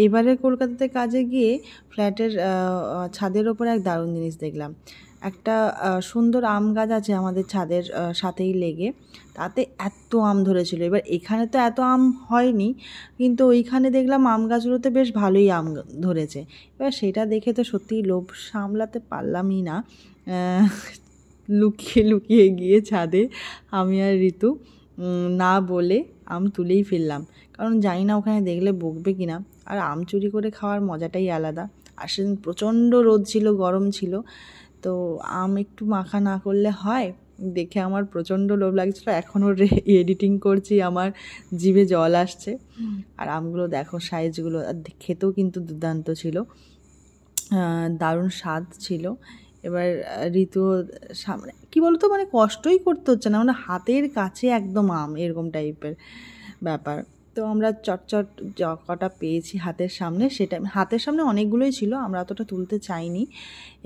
এবারে কলকাতাতে কাজে গিয়ে ফ্ল্যাটের ছাদের ওপরে এক দারুণ জিনিস দেখলাম। একটা সুন্দর আম গাছ আছে আমাদের ছাদের সাথেই লেগে, তাতে এত আম ধরেছিল। এবার এখানে তো এত আম হয়নি, কিন্তু ওইখানে দেখলাম আম গাছগুলোতে বেশ ভালোই আম ধরেছে। এবার সেটা দেখে তো সত্যিই লোভ সামলাতে পারলামই না, লুকিয়ে লুকিয়ে গিয়ে ছাদে আমি আর ঋতু না বলে আম তুলেই ফেললাম, কারণ জানি না ওখানে দেখলে বকবে কিনা। আর আম চুরি করে খাওয়ার মজাটাই আলাদা। আর সেদিন প্রচণ্ড রোদ ছিল, গরম ছিল, তো আম একটু মাখা না করলে হয়। দেখে আমার প্রচণ্ড লোভ লাগছিলো, এখনও এডিটিং করছি, আমার জিভে জল আসছে। আর আমগুলো দেখো সাইজগুলো, আর খেতেও কিন্তু দুর্দান্ত ছিল, দারুণ স্বাদ ছিল। এবার ঋতু সামনে কী বলতো, মানে কষ্টই করতে হচ্ছে না, মানে হাতের কাছে একদম আম, এরকম টাইপের ব্যাপার। তো আমরা চটচট কটা পেয়েছি হাতের সামনে, সেটা হাতের সামনে অনেকগুলোই ছিল, আমরা অতটা তুলতে চাইনি।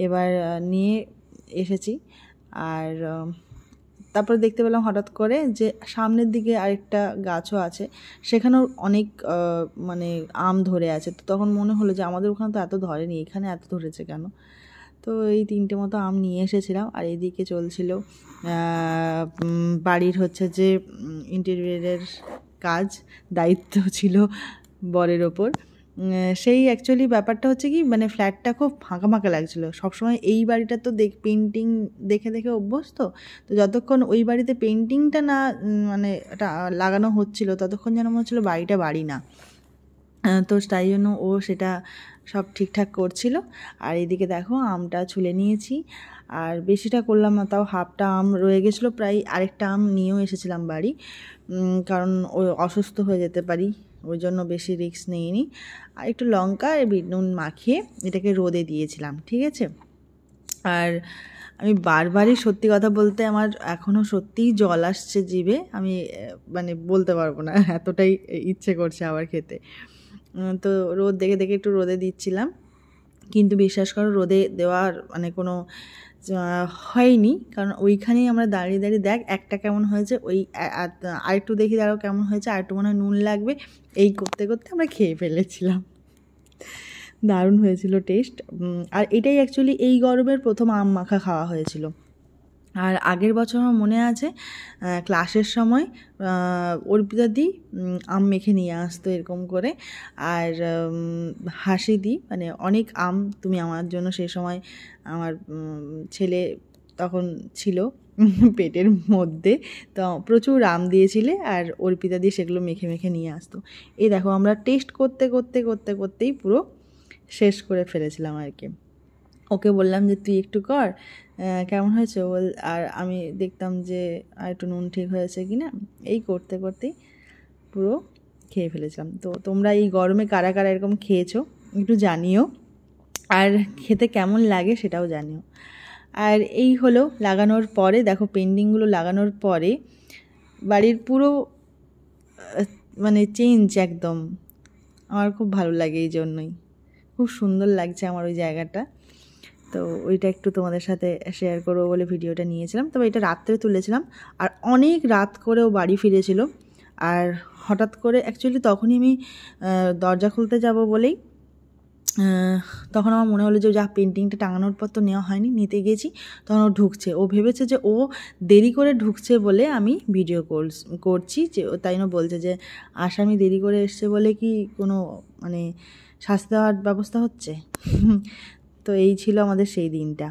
এবার নিয়ে এসেছি। আর তারপরে দেখতে পেলাম হঠাৎ করে যে সামনের দিকে আরেকটা গাছও আছে, সেখানেও অনেক মানে আম ধরে আছে। তো তখন মনে হলো যে আমাদের ওখানে তো এত ধরেনি, এখানে এত ধরেছে কেন। তো এই 3টে মতো আম নিয়ে এসেছিলাম। আর এইদিকে চলছিল বাড়ির হচ্ছে যে ইন্টেরিয়রের কাজ, দায়িত্ব ছিল বরের ওপর। সেই অ্যাকচুয়ালি ব্যাপারটা হচ্ছে কি, মানে ফ্ল্যাটটা খুব ফাঁকা ফাঁকা লাগছিলো সবসময়। এই বাড়িটা তো পেন্টিং দেখে দেখে অভ্যস্ত, তো যতক্ষণ ওই বাড়িতে পেন্টিংটা না মানে এটা লাগানো হচ্ছিলো, ততক্ষণ যেন মনে হচ্ছিলো বাড়িটা বাড়ি না। তো তাই জন্য ও সেটা সব ঠিকঠাক করছিল। আর এদিকে দেখো আমটা ছুলে নিয়েছি, আর বেশিটা করলাম না, তাও হাফটা আম রয়ে গেছিলো প্রায়। আরেকটা আম নিয়েও এসেছিলাম বাড়ি, কারণ ও অসুস্থ হয়ে যেতে পারি, ওই জন্য বেশি রিস্ক নিইনি। আর একটু লঙ্কা আর বিট নুন মাখিয়ে এটাকে রোদে দিয়েছিলাম, ঠিক আছে। আর আমি বারবারই, সত্যি কথা বলতে আমার এখনও সত্যিই জল আসছে জিভে, আমি মানে বলতে পারবো না, এতটাই ইচ্ছে করছে আবার খেতে। তো রোদ দেখে দেখে একটু রোদে দিচ্ছিলাম, কিন্তু বিশ্বাস করো রোদে দেওয়ার মানে কোনো হয়নি, কারণ ওইখানেই আমরা দাঁড়িয়ে দাঁড়িয়ে দেখ একটা কেমন হয়েছে, ওই আরেকটু দেখি দাঁড়াও কেমন হয়েছে, আরেকটু মনে হয় নুন লাগবে, এই করতে করতে আমরা খেয়ে ফেলেছিলাম। দারুণ হয়েছিল টেস্ট। আর এটাই অ্যাকচুয়ালি এই গরমের প্রথম আম মাখা খাওয়া হয়েছিল। আর আগের বছর আমার মনে আছে ক্লাসের সময় অর্পিতাদি আম মেখে নিয়ে আসতো এরকম করে। আর হাসিদি, মানে অনেক আম তুমি আমার জন্য সেই সময়, আমার ছেলে তখন ছিল পেটের মধ্যে, তো প্রচুর আম দিয়েছিলে, আর অর্পিতাদি সেগুলো মেখে মেখে নিয়ে আসতো। এই দেখো আমরা টেস্ট করতে করতে করতে করতেই পুরো শেষ করে ফেলেছিলাম আর কি। ওকে বললাম যে তুই একটু কর, কেমন হয়েছে বল, আর আমি দেখতাম যে আর একটু নুন ঠিক হয়েছে কি না, এই করতে করতেই পুরো খেয়ে ফেলেছিলাম। তো তোমরা এই গরমে কারা কারা এরকম খেয়েছো একটু জানিও, আর খেতে কেমন লাগে সেটাও জানিও। আর এই হলো লাগানোর পরে, দেখো পেন্টিংগুলো লাগানোর পরে বাড়ির পুরো মানে চেঞ্জ একদম, আমার খুব ভালো লাগে, এই জন্যই খুব সুন্দর লাগছে আমার ওই জায়গাটা। তো ওইটা একটু তোমাদের সাথে শেয়ার করবো বলে ভিডিওটা নিয়েছিলাম। তবে এটা রাত্রে তুলেছিলাম, আর অনেক রাত করেও বাড়ি ফিরেছিল। আর হঠাৎ করে অ্যাকচুয়ালি তখনই আমি দরজা খুলতে যাব বলেই তখন আমার মনে হলো যে যা পেন্টিংটা টাঙানোর পর তো নেওয়া হয়নি, নিতে গেছি, তখন ও ঢুকছে, ও ভেবেছে যে ও দেরি করে ঢুকছে বলে আমি ভিডিও করছি, যে তাই না বলছে যে আসামি দেরি করে এসছে বলে কি কোনো মানে শাস্তি দেওয়ার ব্যবস্থা হচ্ছে। তো এই ছিল আমাদের সেই দিনটা।